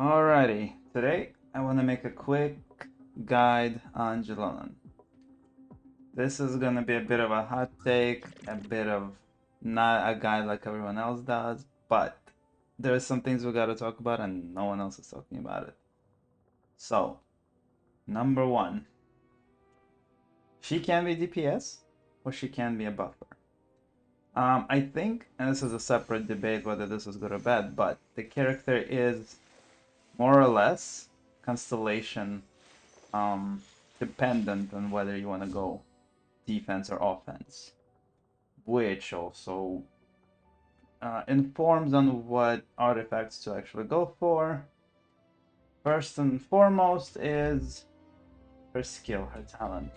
Alrighty, today I want to make a quick guide on Xilonen. This is going to be a bit of a hot take, a bit of not a guide like everyone else does, but there's some things we got to talk about and no one else is talking about it. So, number one, she can be DPS or she can be a buffer. I think, and this is a separate debate whether this is good or bad, but the character is more or less constellation dependent on whether you want to go defense or offense, which also informs on what artifacts to actually go for. First and foremost is her skill, her talent.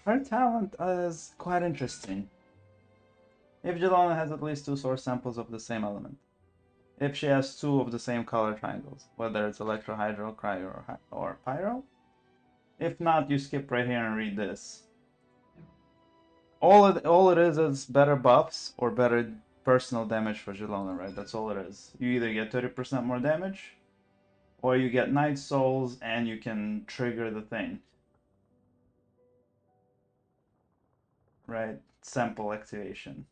Her talent is quite interesting. If Xilonen has at least 2 source samples of the same element, if she has 2 of the same color triangles, whether it's electro, hydro, cryo, or pyro. If not, you skip right here and read this. All it is better buffs or better personal damage for Xilonen, right? That's all it is. You either get 30% more damage, or you get Night Souls and you can trigger the thing. Right? Sample activation.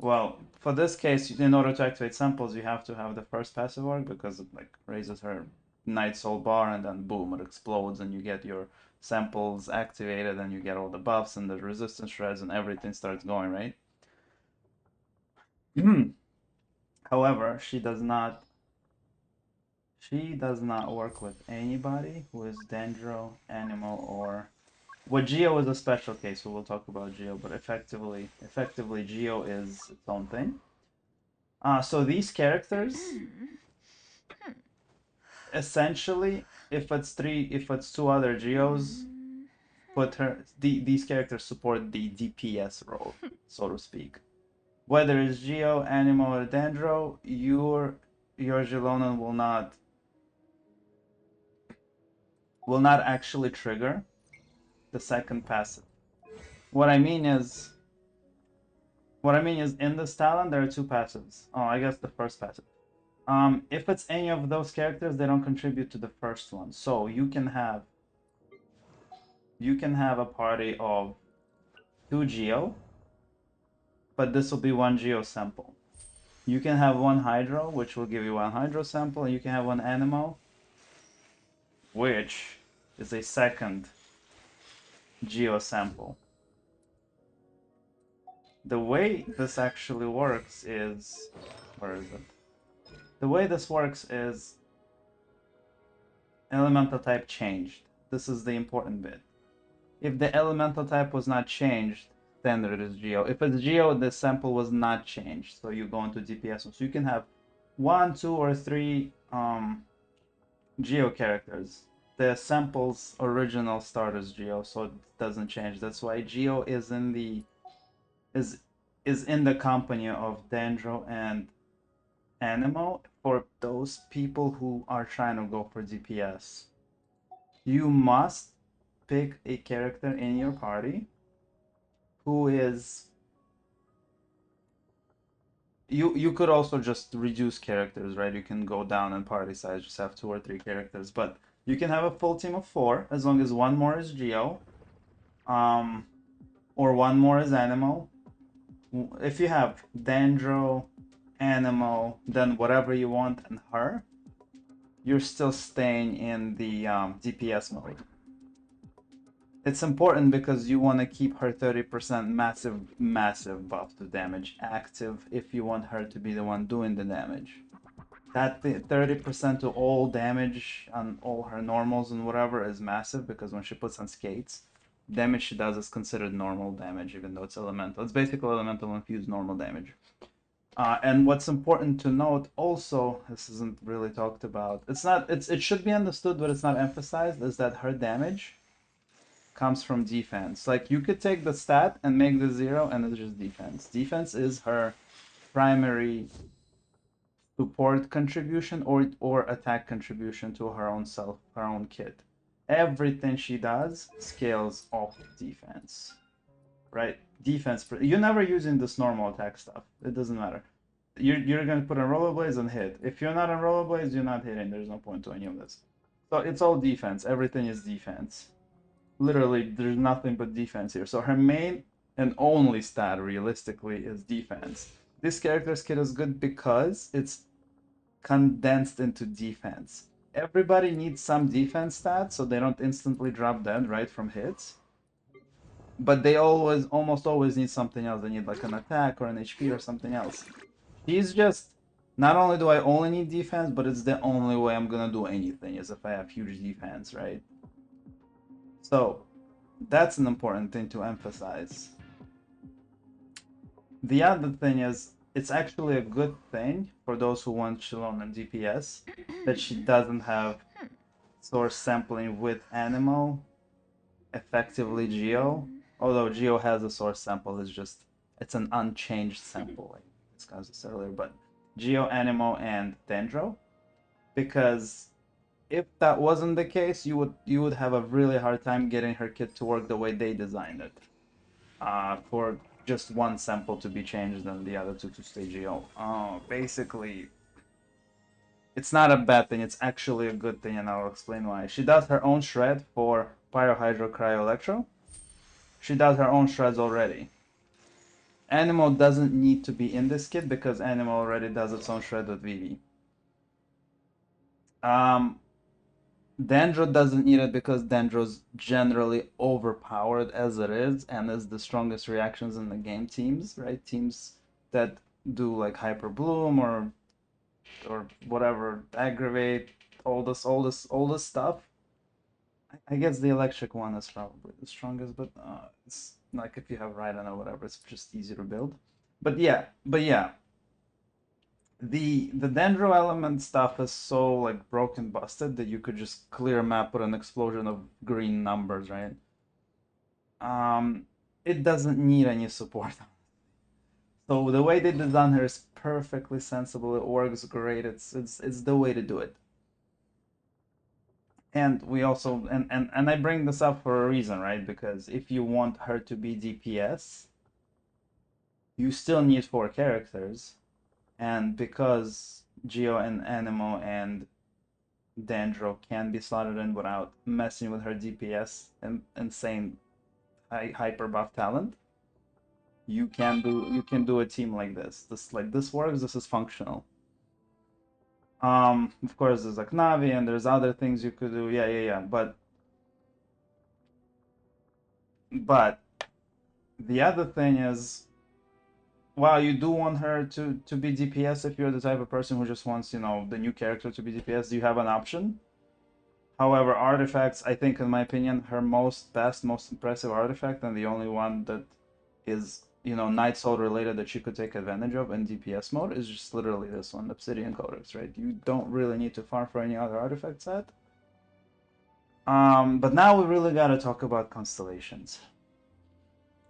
Well, for this case, in order to activate samples, you have to have the first passive work because it like raises her Night Soul bar and then boom, it explodes and you get your samples activated and you get all the buffs and the resistance shreds and everything starts going, right? However, she does not work with anybody who is Dendro, Animal, or what Geo is a special case, so we'll talk about Geo, but effectively Geo is its own thing. So these characters, essentially, if it's 2 other Geos, these characters support the DPS role, so to speak. Whether it's Geo, Animal, or Dendro, your Xilonen will not actually trigger the second passive. What I mean is in this talent there are 2 passives. Oh, I guess the first passive. If it's any of those characters, they don't contribute to the first one. So you can have a party of 2 Geo, but this will be 1 Geo sample. You can have 1 Hydro, which will give you 1 Hydro sample, and you can have 1 Animal, which is a second Geo sample. The way this actually works is... where is it? The way this works is elemental type changed. This is the important bit. If the elemental type was not changed, standard is Geo. If it's Geo, the sample was not changed, so you go into DPS. So you can have 1, 2, or 3 Geo characters. The sample's original start is Geo, so it doesn't change. That's why Geo is in the company of Dendro and Animal for those people who are trying to go for DPS. You must pick a character in your party who is... You could also just reduce characters, right? You can go down in party size, just have 2 or 3 characters, but you can have a full team of 4 as long as 1 more is Geo, or 1 more is Animal. If you have Dendro, Animal, then whatever you want, and her, you're still staying in the DPS mode. It's important because you want to keep her 30% massive buff to damage active if you want her to be the one doing the damage. That 30% to all damage on all her normals and whatever is massive because when she puts on skates, damage she does is considered normal damage even though it's elemental. It's basically elemental infused normal damage. And what's important to note also, this isn't really talked about, it should be understood but it's not emphasized, is that her damage comes from defense. Like you could take the stat and make the 0 and it's just defense. Defense is her primary support contribution or attack contribution to her own self, her own kit. Everything she does scales off defense, right? defense. You're never using this normal attack stuff. It doesn't matter. You're going to put on rollerblades and hit. If you're not on rollerblades, you're not hitting. There's no point to any of this. So it's all defense. Everything is defense. Literally, there's nothing but defense here. So her main and only stat, realistically, is defense. This character's kit is good because it's condensed into defense. Everybody needs some defense stats so they don't instantly drop dead, right, from hits. But they almost always need something else. They need like an attack or an HP or something else. She's just, not only do I only need defense, but it's the only way I'm gonna do anything is if I have huge defense, right? So that's an important thing to emphasize. The other thing is, it's actually a good thing for those who want Xilonen DPS that she doesn't have source sampling with Animal, effectively Geo. Although Geo has a source sample, it's an unchanged sample, like I discussed this earlier, but Geo, Animal, and Dendro. Because if that wasn't the case, you would have a really hard time getting her kit to work the way they designed it. For just one sample to be changed and the other two to stay Geo. Basically, it's not a bad thing, it's actually a good thing, and I'll explain why. She does her own shred for Pyro, Hydro, Cryo, Electro. She does her own shreds already. Animal doesn't need to be in this kit because Animal already does its own shred with Vivi. Dendro doesn't need it because Dendro's generally overpowered as it is and is the strongest reactions in the game teams, right? Teams that do like Hyper Bloom or whatever, Aggravate, all this stuff. I guess the electric one is probably the strongest, but it's like if you have Raiden or whatever, it's just easier to build. But yeah, the Dendro element stuff is so like broken busted that you could just clear a map with an explosion of green numbers, right? It doesn't need any support. So the way they design her is perfectly sensible. It works great. It's the way to do it. And we also and I bring this up for a reason, right? Because if you want her to be DPS, you still need 4 characters. And because Geo and Animo and Dendro can be slotted in without messing with her DPS and insane hyper buff talent, you can do a team like this. This works, this is functional. Of course there's like Navi and there's other things you could do. Yeah. But the other thing is, while you do want her to be DPS, if you're the type of person who just wants, the new character to be DPS, you have an option. However, artifacts, I think, in my opinion, her most impressive artifact, and the only one that is, Night Soul related that she could take advantage of in DPS mode, is just literally this one, Obsidian Codex, right? You don't really need to farm for any other artifact set. But now we really gotta talk about constellations.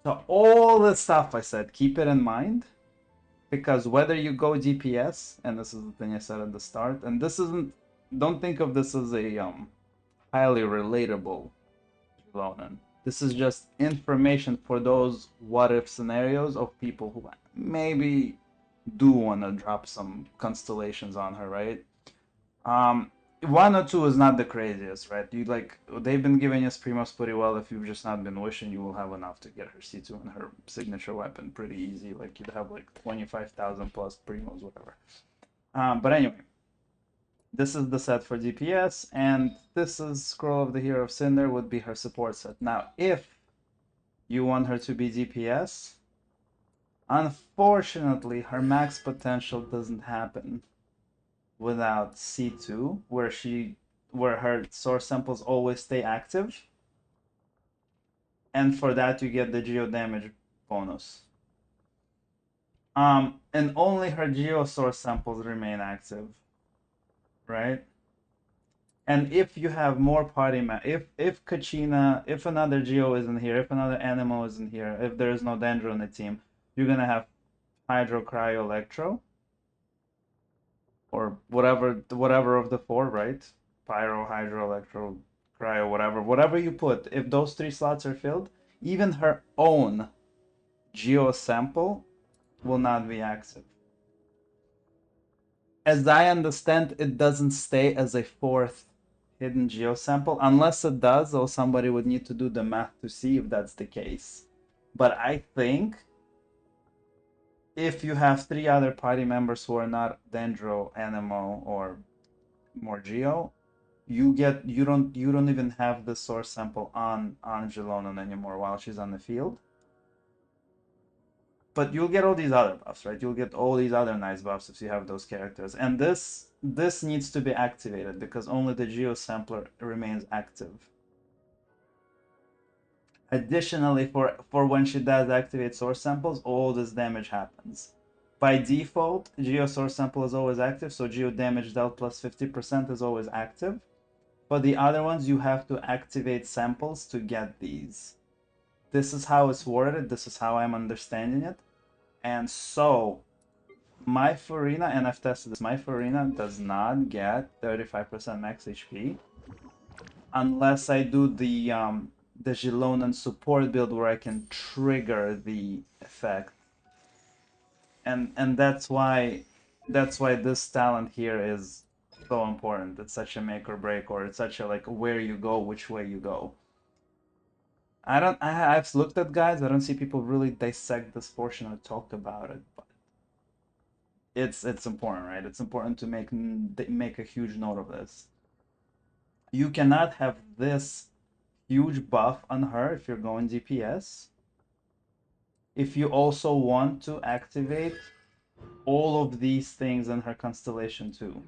So all the stuff I said, keep it in mind, because whether you go DPS, and this is the thing I said at the start, and this isn't, don't think of this as a highly relatable Xilonen. This is just information for those what-if scenarios of people who maybe do want to drop some constellations on her, right? 1 or 2 is not the craziest, right? They've been giving us Primos pretty well. If you've just not been wishing, you will have enough to get her C2 and her signature weapon pretty easy. Like you'd have like 25,000 plus Primos, whatever. But anyway, this is the set for DPS, and this is Scroll of the Hero of Cinder would be her support set. Now, if you want her to be DPS, unfortunately, her max potential doesn't happen without C2, where her source samples always stay active. And for that you get the geo damage bonus. And only her geo source samples remain active, right? And if you have more party if Kachina, if another geo isn't here, if another animal isn't here, if there is no Dendro in the team, you're gonna have Hydro, Cryo, Electro, or whatever of the 4, right? Pyro, Hydro, Electro, Cryo, whatever you put. If those 3 slots are filled, even her own geo sample will not be active. As I understand, it doesn't stay as a fourth hidden geo sample. Unless it does, or somebody would need to do the math to see if that's the case. But I think if you have 3 other party members who are not Dendro, Animo, or more Geo, you don't even have the source sample on Xilonen anymore while she's on the field. But you'll get all these other buffs, right? You'll get all these other nice buffs if you have those characters. And this needs to be activated because only the Geo sampler remains active. Additionally, for when she does activate source samples, all this damage happens. By default, Geo source sample is always active, so Geo damage dealt plus 50% is always active. For the other ones, you have to activate samples to get these. This is how it's worded, this is how I'm understanding it. And so, my Farina, and I've tested this, my Farina does not get 35% max HP unless I do the Xilonen support build where I can trigger the effect. And that's why this talent here is so important. It's such a make or break, or it's such a like where you go, which way you go. I've looked at guides, I don't see people really dissect this portion or talk about it, but it's important, right? It's important to make a huge note of this. You cannot have this huge buff on her if you're going DPS. If you also want to activate all of these things in her constellation too,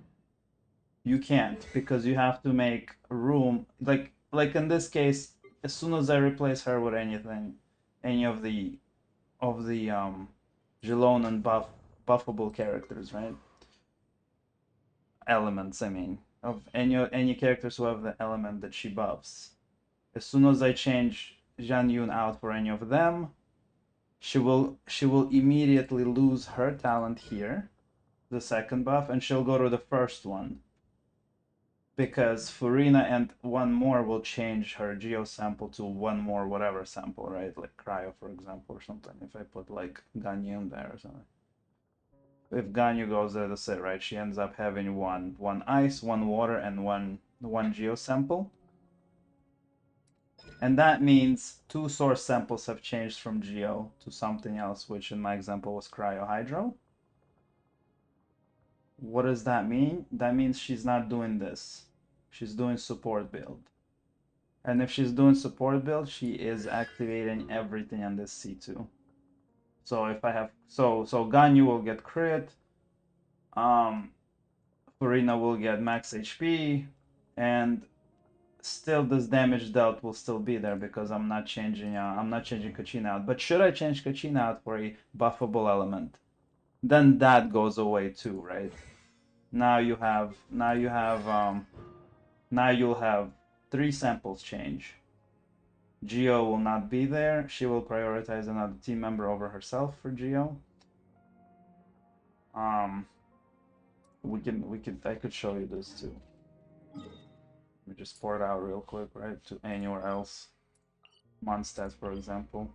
you can't, because you have to make room. Like in this case, as soon as I replace her with anything, any of the Xilonen buffable characters, right? Elements, I mean, of any characters who have the element that she buffs. As soon as I change Zhan Yun out for any of them, she will immediately lose her talent here, the second buff, and she'll go to the first one. Because Farina and one more will change her geo sample to one more whatever sample, right? Like Cryo, for example, or something. If I put like Ganyu in there or something. If Ganyu goes there, that's it, right? She ends up having one ice, one water, and one geo sample. And that means 2 source samples have changed from Geo to something else, which in my example was Cryo Hydro. What does that mean? That means she's not doing this. She's doing support build. And if she's doing support build, she is activating everything on this C2. So if I have so Ganyu will get crit, Farina will get max HP, and still this damage dealt will still be there because I'm not changing Kachina out. But should I change Kachina out for a buffable element, then that goes away too, right? Now you'll have 3 samples change. Geo will not be there. She will prioritize another team member over herself for Geo. I could show you this too. Let me just pour it out real quick, right? To anywhere else. Mondstadt, for example.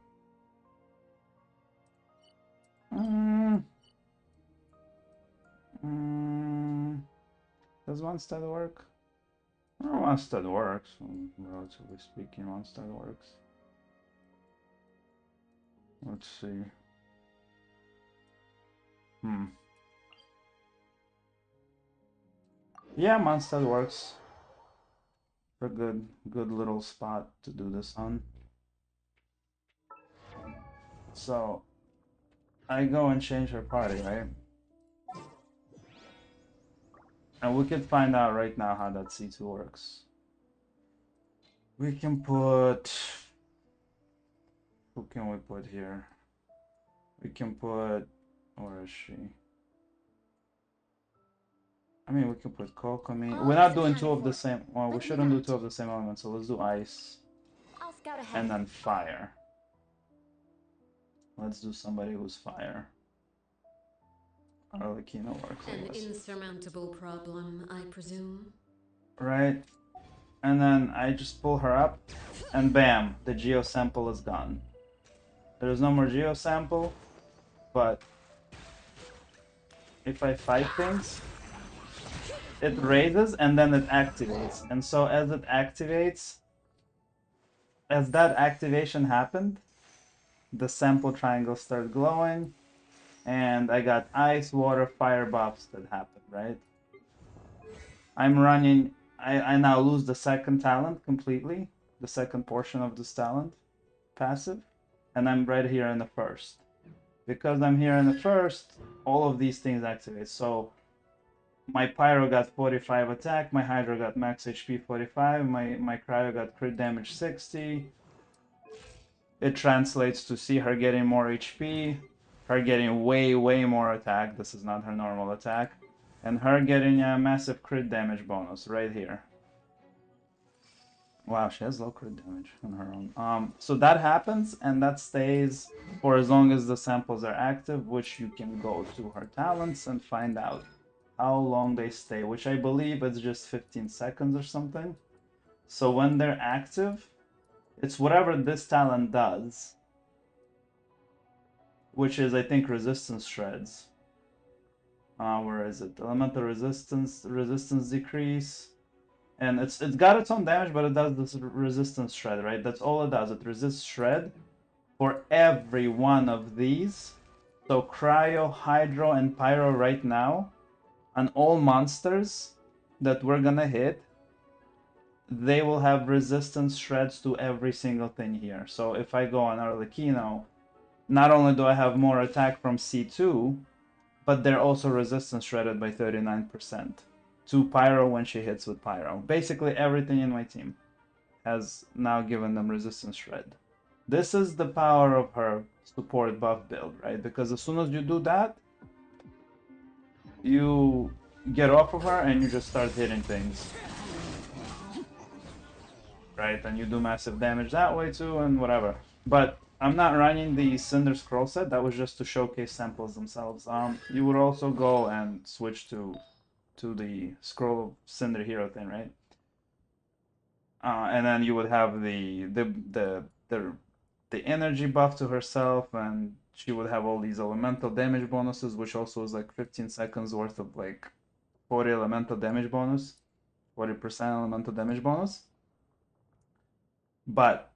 Does Mondstadt work? Mondstadt works, relatively speaking. Mondstadt works. Let's see. Yeah, Mondstadt works. A good little spot to do this on. So I go and change her party, right? And we can find out right now how that C2 works. We can put... Who can we put here? We can put... Where is she? I mean, we can put Kokomi. We're not doing 2 of the same... Well, we shouldn't do 2 of the same elements, so let's do Ice. And then Fire. Let's do somebody who's Fire. Arlecchino works. An insurmountable problem, I presume. Right. And then I just pull her up, and bam, the geo sample is gone. There's no more geo sample, but if I fight things, it raises and then it activates. And so as it activates, as that activation happened, the sample triangles start glowing, and I got ice, water, fire buffs that happened, right? I'm running, I now lose the second talent completely, the second portion of this talent, passive, and I'm right here in the first. Because I'm here in the first, all of these things activate. So my Pyro got 45 attack, my Hydro got max HP 45, my Cryo got crit damage 60. It translates to see her getting more HP, her getting way more attack. This is not her normal attack. And her getting a massive crit damage bonus right here. Wow, she has low crit damage on her own. So that happens, and that stays for as long as the samples are active, which you can go to her talents and find out how long they stay, which I believe is just 15 seconds or something. So when they're active, it's whatever this talent does, which is, I think, resistance shreds. Where is it? Elemental resistance decrease. And it's got its own damage, but it does this resistance shred, right? That's all it does. It resists shred for every one of these. So Cryo, Hydro, and Pyro right now, and all monsters that we're gonna hit, they will have resistance shreds to every single thing here. So if I go on Arlecchino, not only do I have more attack from C2, but they're also resistance shredded by 39% to Pyro when she hits with Pyro. Basically everything in my team has now given them resistance shred. This is the power of her support buff build, right? Because as soon as you do that, you get off of her and you just start hitting things. Right? And you do massive damage that way too and whatever. But I'm not running the Cinder Scroll set, that was just to showcase samples themselves. You would also go and switch to the Scroll of Cinder Hero thing, right? And then you would have the energy buff to herself, and she would have all these elemental damage bonuses, which also is like 15 seconds worth of like 40 elemental damage bonus, 40% elemental damage bonus. But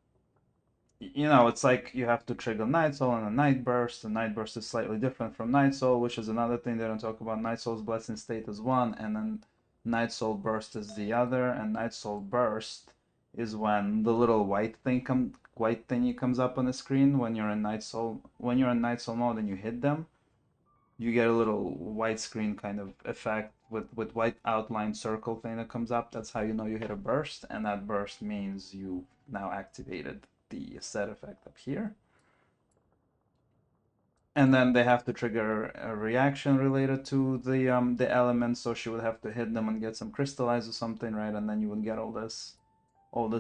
you know, it's like you have to trigger Night Soul and a Night Burst. The Night Burst is slightly different from Night Soul, which is another thing they don't talk about. Night Soul's Blessing State is one, and then Night Soul Burst is the other. And Night Soul Burst is when the little white thingy comes up on the screen when you're in Night Soul. When you're in Night Soul mode and you hit them, you get a little white screen kind of effect with white outline circle thing that comes up. That's how you know you hit a burst, and that burst means you now activated the set effect up here. And then they have to trigger a reaction related to the elements, so she would have to hit them and get some crystallize or something, right? And then you would get all this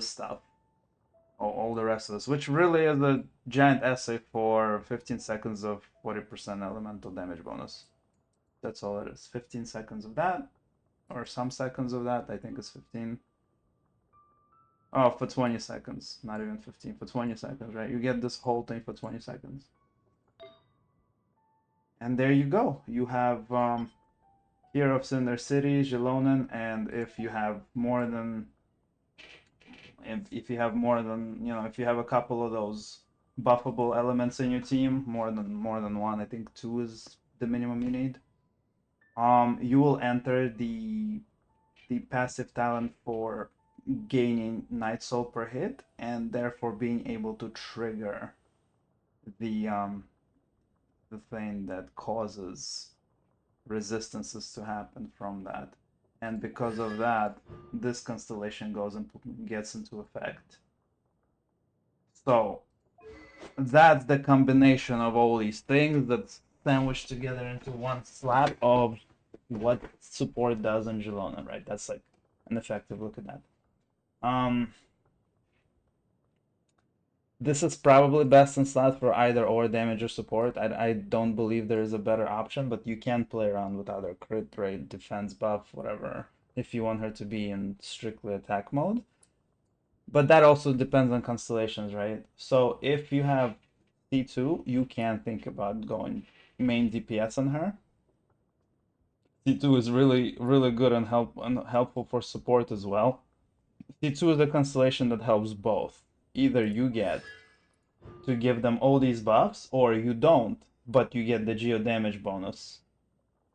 stuff, all the rest of this, which really is a giant essay for 15 seconds of 40% elemental damage bonus. That's all it is. 15 seconds of that, or some seconds of that. I think it's 15. Oh, for 20 seconds, not even 15, for 20 seconds, right? You get this whole thing for 20 seconds. And there you go. You have Hero of Cinder City, Xilonen, and if you have more than, if you have more than, you know, if you have a couple of those buffable elements in your team, more than one, I think two is the minimum you need. You will enter the passive talent for gaining Night Soul per hit, and therefore being able to trigger the thing that causes resistances to happen from that. And because of that, this constellation goes and gets into effect. So that's the combination of all these things that's sandwiched together into one slab of what support does in Xilonen, right? That's like an effective look at that. This is probably best in slot for either or damage or support. I don't believe there is a better option, but you can play around with other crit rate, defense buff, whatever, if you want her to be in strictly attack mode. But that also depends on constellations, right? So if you have C2, you can think about going main DPS on her. C2 is really, really good and helpful for support as well. C2 is a constellation that helps both. Either you get to give them all these buffs, or you don't, but you get the geo damage bonus.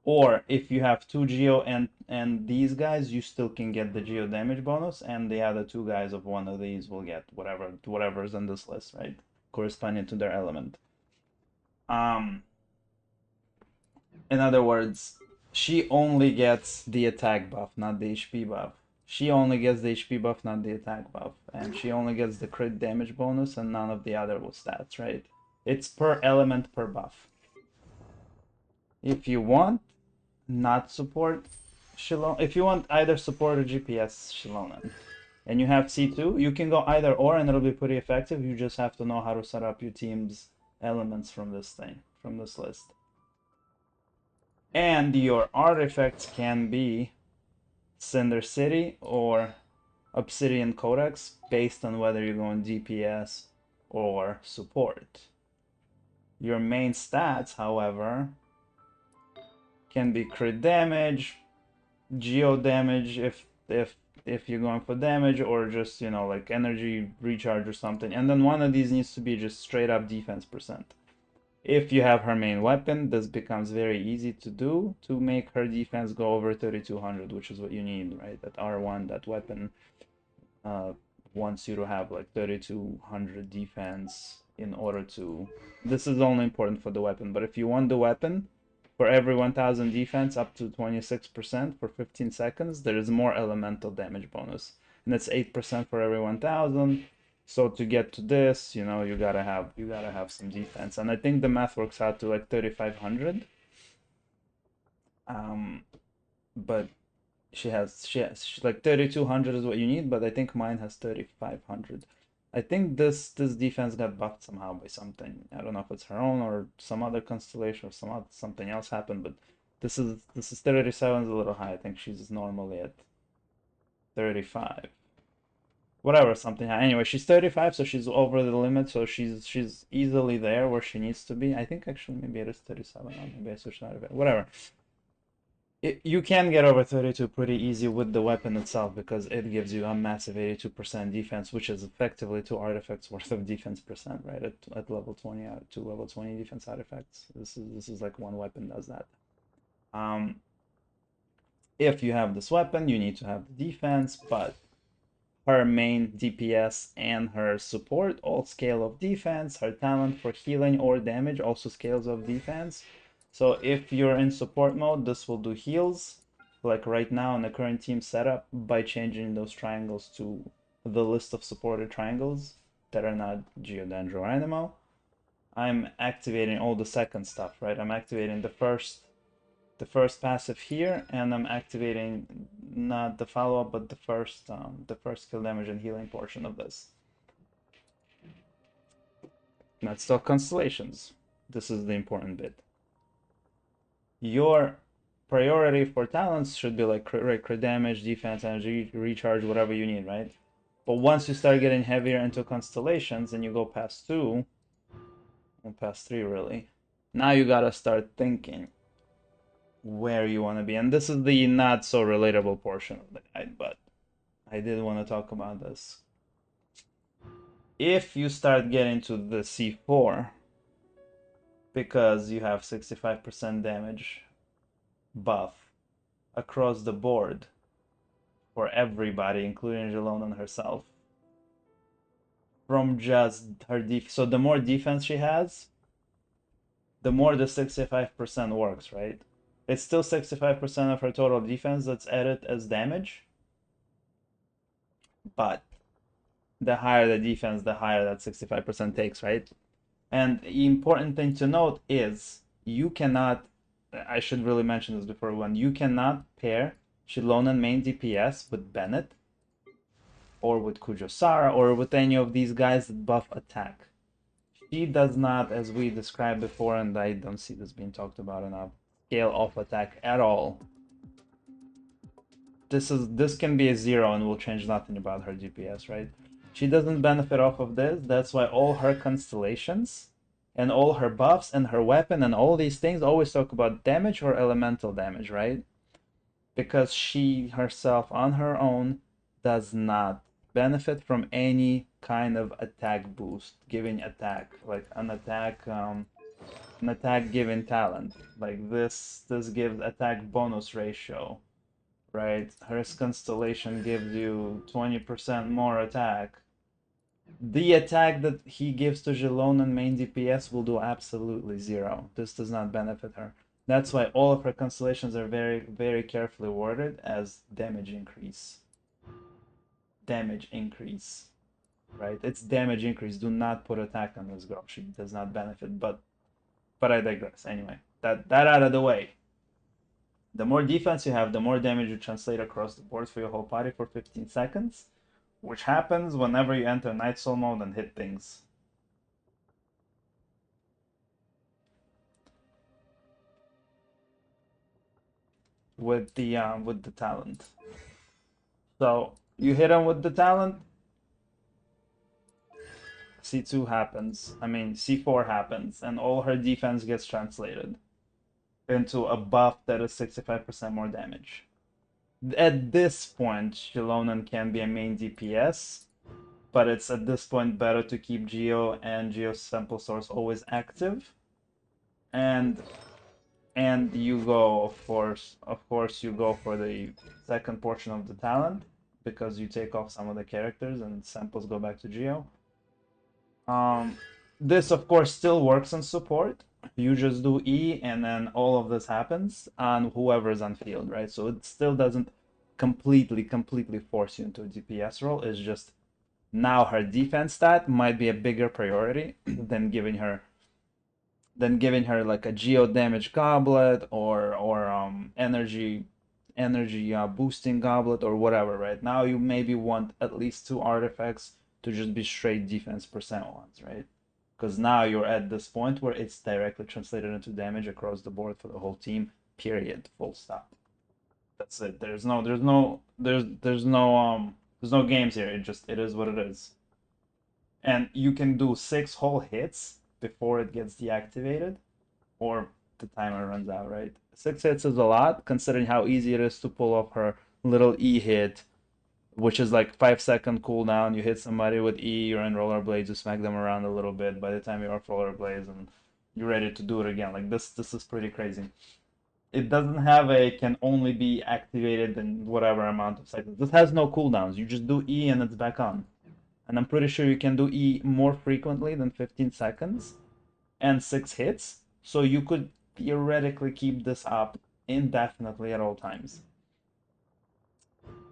Or if you have two geo and these guys, you still can get the geo damage bonus, and the other two guys of one of these will get whatever's on this list, right? Corresponding to their element. In other words, she only gets the attack buff, not the HP buff. She only gets the HP buff, not the attack buff. And she only gets the crit damage bonus and none of the other stats, right? It's per element per buff. If you want not support Xilonen, if you want either support or GPS Xilonen, and you have C2, you can go either or and it'll be pretty effective. You just have to know how to set up your team's elements from this list. And your artifacts can be Cinder City or Obsidian Codex based on whether you're going DPS or support. Your main stats, however, can be crit damage, geo damage if you're going for damage, or just, you know, like energy recharge or something. And then one of these needs to be just straight up defense percent. If you have her main weapon, this becomes very easy to do to make her defense go over 3200, which is what you need, right? That R1, that weapon wants you to have like 3200 defense in order to... This is only important for the weapon, but if you want the weapon, for every 1000 defense up to 26% for 15 seconds, there is more elemental damage bonus. And it's 8% for every 1000. So to get to this, you know, you gotta have some defense, and I think the math works out to like 3500. But she has like 3200 is what you need, but I think mine has 3500. I think this defense got buffed somehow by something. I don't know if it's her own or some other constellation or something else happened, but this is 37 is a little high. I think she's normally at 35. Whatever, something high. Anyway, she's 35, so she's over the limit, so she's easily there where she needs to be. I think actually maybe it is 37. Or maybe I switched out of it. Whatever. You can get over 32 pretty easy with the weapon itself because it gives you a massive 82% defense, which is effectively 2 artifacts worth of defense percent, right? At level 20, 2 level 20 defense artifacts. This is like one weapon does that. If you have this weapon, you need to have the defense, but her main DPS and her support all scale of defense. Her talent for healing or damage also scales of defense. So if you're in support mode, this will do heals, like right now in the current team setup, by changing those triangles to the list of supported triangles that are not Geodendro or Anemo. I'm activating all the second stuff, right? I'm activating the first passive here, and I'm activating not the follow-up, but the first kill damage and healing portion of this. That's still constellations. This is the important bit. Your priority for talents should be like crit damage, defense, energy, recharge, whatever you need, right? But once you start getting heavier into constellations and you go past 2, or past 3 really, now you gotta start thinking where you want to be. And this is the not so relatable portion of the guide, but I did want to talk about this. If you start getting to the C4, because you have 65% damage buff across the board for everybody, including Xilonen herself, from just her so the more defense she has, the more the 65% works, right? It's still 65% of her total defense that's added as damage, but the higher the defense, the higher that 65% takes, right? And the important thing to note is you cannot, I should really mention this before one, you cannot pair Xilonen main DPS with Bennett or with Kujosara or with any of these guys that buff attack. She does not, as we described before, and I don't see this being talked about enough, scale off attack at all. This can be a 0 and will change nothing about her DPS, right? She doesn't benefit off of this. That's why all her constellations And all her buffs and her weapon and all these things always talk about damage or elemental damage, right? Because she herself on her own does not benefit from any kind of attack boost, giving attack, like an attack giving talent. Like this gives attack bonus ratio, right? Her constellation gives you 20% more attack. The attack that he gives to Xilonen main DPS will do absolutely zero. This does not benefit her. That's why all of her constellations are very, very carefully worded as damage increase. Damage increase, right? It's damage increase. Do not put attack on this girl. She does not benefit, but I digress. Anyway, that out of the way. The more defense you have, the more damage you translate across the board for your whole party for 15 seconds, which happens whenever you enter Night Soul mode and hit things. With the talent. So you hit him with the talent, C2 happens. I mean C4 happens, and all her defense gets translated into a buff that is 65% more damage. At this point, Xilonen can be a main DPS, but it's at this point better to keep Geo and Geo's sample source always active. And you go, of course, you go for the second portion of the talent because you take off some of the characters and samples go back to Geo. This of course still works on support. You just do E and then all of this happens on whoever's on field, right? So it still doesn't completely force you into a DPS role. It's just now her defense stat might be a bigger priority than giving her like a geo damage goblet or energy boosting goblet or whatever. Right now you maybe want at least 2 artifacts to just be straight defense percent ones, right? Because now you're at this point where it's directly translated into damage across the board for the whole team. Period. Full stop. That's it. There's no games here. It is what it is. And you can do 6 whole hits before it gets deactivated, or the timer runs out, right? 6 hits is a lot, considering how easy it is to pull off her little E hit, which is like 5-second cooldown. You hit somebody with E, you're in rollerblades, you smack them around a little bit. By the time you're off rollerblades and you're ready to do it again, like this is pretty crazy. It doesn't have a can only be activated in whatever amount of seconds. This has no cooldowns. You just do E and it's back on. And I'm pretty sure you can do E more frequently than 15 seconds and 6 hits. So you could theoretically keep this up indefinitely at all times.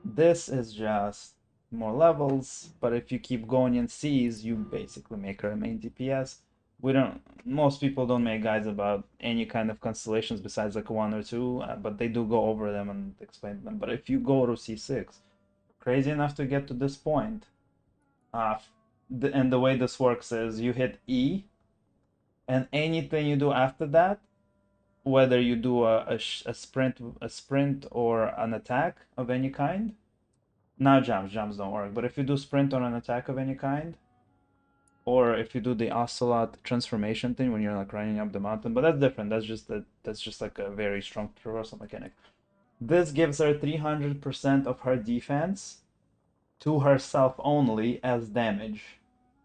This is just more levels, but if you keep going in Cs, you basically make her a main DPS. Most people don't make guides about any kind of constellations besides like 1 or 2, but they do go over them and explain them. But if you go to C6, crazy enough to get to this point, and the way this works is you hit E, and anything you do after that, whether you do a sprint or an attack of any kind. Now jumps don't work, but if you do sprint or an attack of any kind, or if you do the ocelot transformation thing when you're like running up the mountain, but that's different. That's just like a very strong traversal mechanic. This gives her 300% of her defense to herself only as damage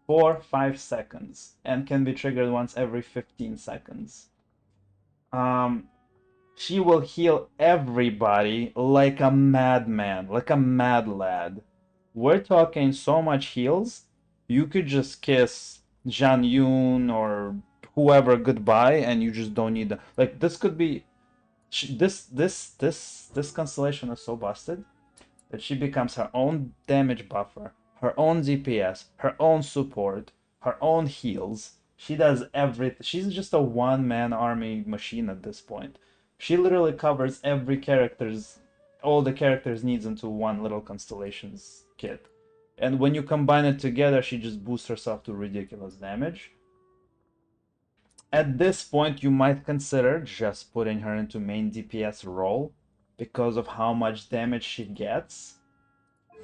for 5 seconds and can be triggered once every 15 seconds. She will heal everybody like a madman, like a mad lad. We're talking so much heals, you could just kiss Jean Yun or whoever goodbye, and you just don't need like this could be. This constellation is so busted that she becomes her own damage buffer, her own DPS, her own support, her own heals. She does everything. She's just a one-man army machine at this point. She literally covers all the characters' needs into one little constellations kit. And when you combine it together, she just boosts herself to ridiculous damage. At this point, you might consider just putting her into main DPS role because of how much damage she gets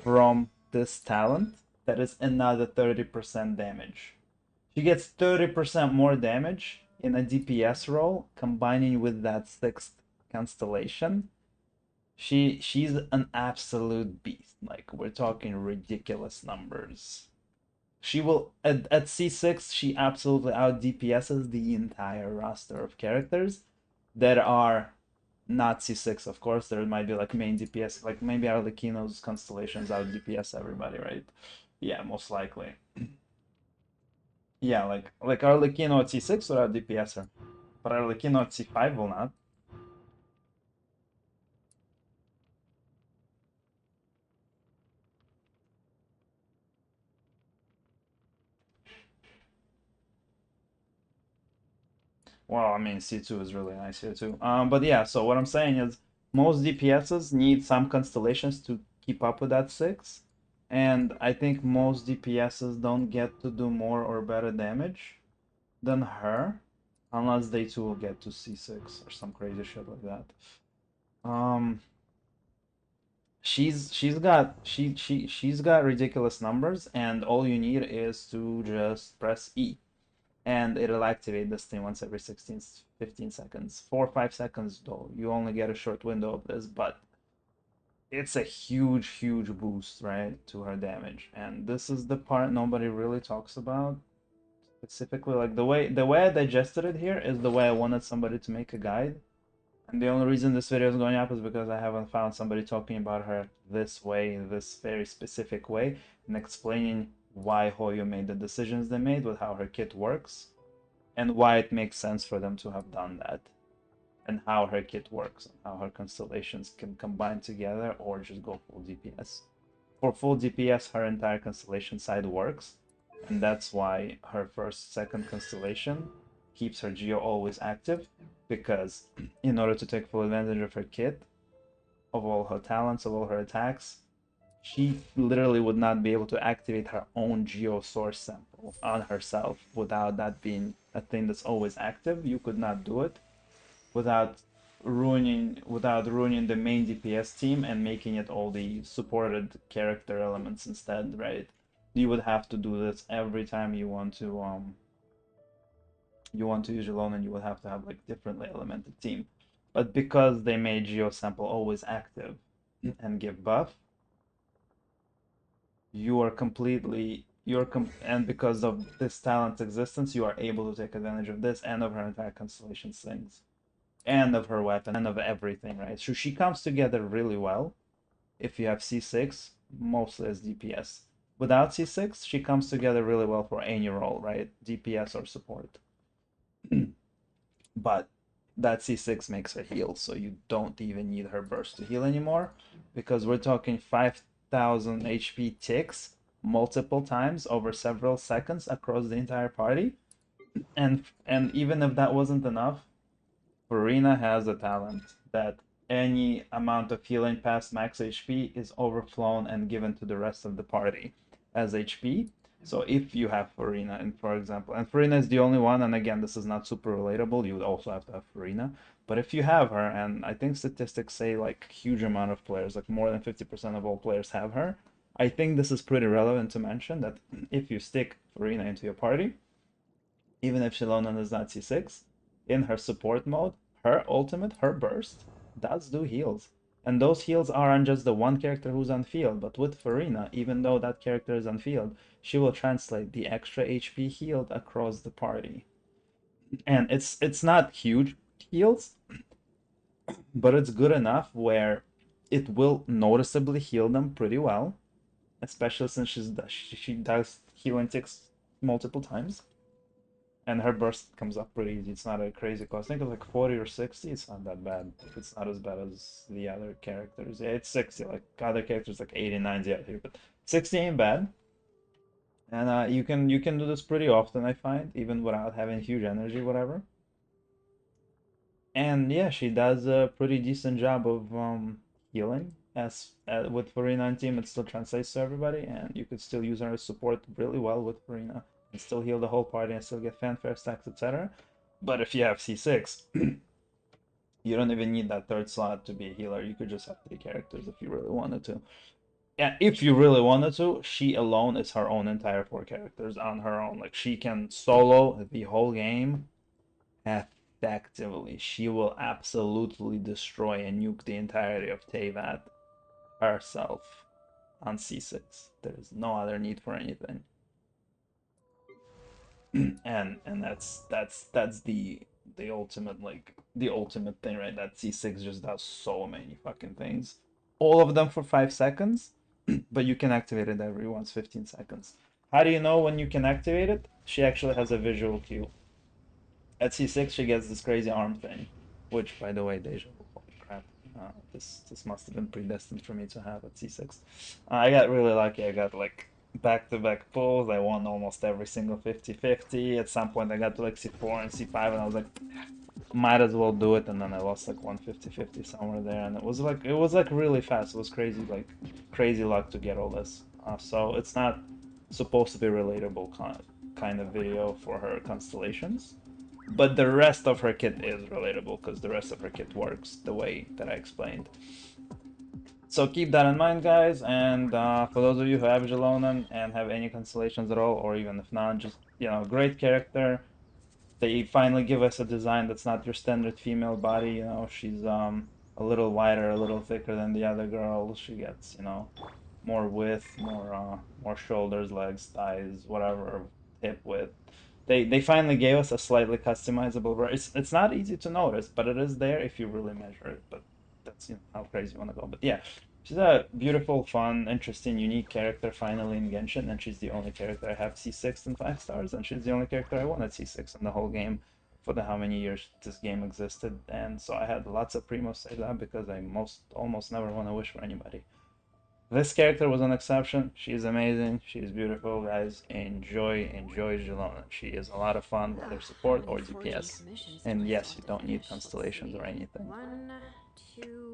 from this talent. That is another 30% damage. She gets 30% more damage in a DPS role, combining with that 6th constellation. She's an absolute beast. Like, we're talking ridiculous numbers. She will at C6, she absolutely out DPSs the entire roster of characters that are not C6, of course. There might be like main DPS, like maybe Arlecchino's constellations out DPS everybody, right? Yeah, most likely. Yeah, like Arlecchino at C6 will out DPS her, but Arlecchino at C5 will not. Well, I mean, C2 is really nice here too. But yeah, so what I'm saying is most DPSs need some constellations to keep up with that 6. And I think most DPSs don't get to do more or better damage than her, unless they too will get to C6 or some crazy shit like that. Um, she's got ridiculous numbers, and all you need is to just press E and it'll activate this thing once every 16, 15 seconds. 4 or 5 seconds though. You only get a short window of this, but it's a huge, huge boost, right, to her damage. And this is the part nobody really talks about. Specifically, like the way I digested it here is the way I wanted somebody to make a guide. And the only reason this video is going up is because I haven't found somebody talking about her this way, this very specific way, and explaining why Hoyo made the decisions they made with how her kit works and why it makes sense for them to have done that, and how her kit works, and how her constellations can combine together or just go full DPS. For full DPS, her entire constellation side works, and that's why her first, second constellation keeps her Geo always active, because in order to take full advantage of her kit, of all her talents, of all her attacks, she literally would not be able to activate her own geo source sample on herself without that being a thing that's always active. You could not do it without ruining the main DPS team and making it all the supported character elements instead, right? You would have to do this every time you want to use Xilonen, and you would have to have like differently elemented team. But because they made geo sample always active and give buff, you are completely and because of this talent's existence, you are able to take advantage of this and of her entire constellation things and of her weapon and of everything, right? So she comes together really well if you have C6, mostly as DPS. Without C6, she comes together really well for any role, right? DPS or support. But that C6 makes her heal, so you don't even need her burst to heal anymore, because we're talking 5,000 HP ticks multiple times over several seconds across the entire party. And even if that wasn't enough, Farina has a talent that any amount of healing past max HP is overflown and given to the rest of the party as HP. So if you have Farina, and for example, and Farina is the only one, and again, this is not super relatable, you would also have to have Farina. But if you have her, and I think statistics say like huge amount of players, like more than 50% of all players have her, I think this is pretty relevant to mention that if you stick Farina into your party, even if Xilonen is not C6, in her support mode, her ultimate, her burst, does do heals. And those heals are on just the one character who's on field, but with Farina, even though that character is on field, she will translate the extra HP healed across the party. And it's not huge heals, but it's good enough where it will noticeably heal them pretty well, especially since she does healing ticks multiple times. And her burst comes up pretty easy. It's not a crazy cost. I think it's like 40 or 60. It's not that bad. It's not as bad as the other characters. Yeah, it's 60. Like other characters like 80, 90 out here, but 60 ain't bad. And you can do this pretty often, I find, even without having huge energy, whatever. And yeah, she does a pretty decent job of healing. As with Farina and team, it still translates to everybody, and you could still use her as support really well with Farina and still heal the whole party and still get fanfare stacks, etc. But if you have C6, you don't even need that third slot to be a healer. You could just have three characters if you really wanted to. And if you really wanted to, she alone is her own entire 4 characters on her own. Like she can solo the whole game effectively. She will absolutely destroy and nuke the entirety of Teyvat herself on C6. There is no other need for anything. And that's the ultimate, like the ultimate thing, right? That C6 just does so many fucking things. All of them for 5 seconds, but you can activate it every once 15 seconds. How do you know when you can activate it? She actually has a visual cue. At C6, she gets this crazy arm thing, which, by the way, deja vu. Holy crap! This must have been predestined for me to have at C6. I got really lucky. I got like back-to-back pulls. I won almost every single 50-50. At some point, I got to like C4 and C5, and I was like, might as well do it. And then I lost like 150-50 somewhere there, and it was like really fast. It was crazy, like crazy luck to get all this. So it's not supposed to be relatable kind of video for her constellations, but the rest of her kit is relatable because the rest of her kit works the way that I explained. So keep that in mind, guys. And for those of you who have Xilonen and have any constellations at all, or even if not, just great character. They finally give us a design that's not your standard female body. She's a little wider, a little thicker than the other girl. She gets more width, more shoulders, legs, thighs, whatever, hip width. They finally gave us a slightly customizable version. It's not easy to notice, but it is there if you really measure it. But that's how crazy you want to go. But yeah, she's a beautiful, fun, interesting, unique character finally in Genshin, and she's the only character I have C6 and 5 stars, and she's the only character I won at C6 in the whole game for the how many years this game existed. And so I had lots of primos say that because I almost never want to wish for anybody. This character was an exception. She's amazing. She's beautiful, guys. Enjoy Xilonen. She is a lot of fun, whether support or DPS. And yes, you don't need constellations or anything. 1, 2,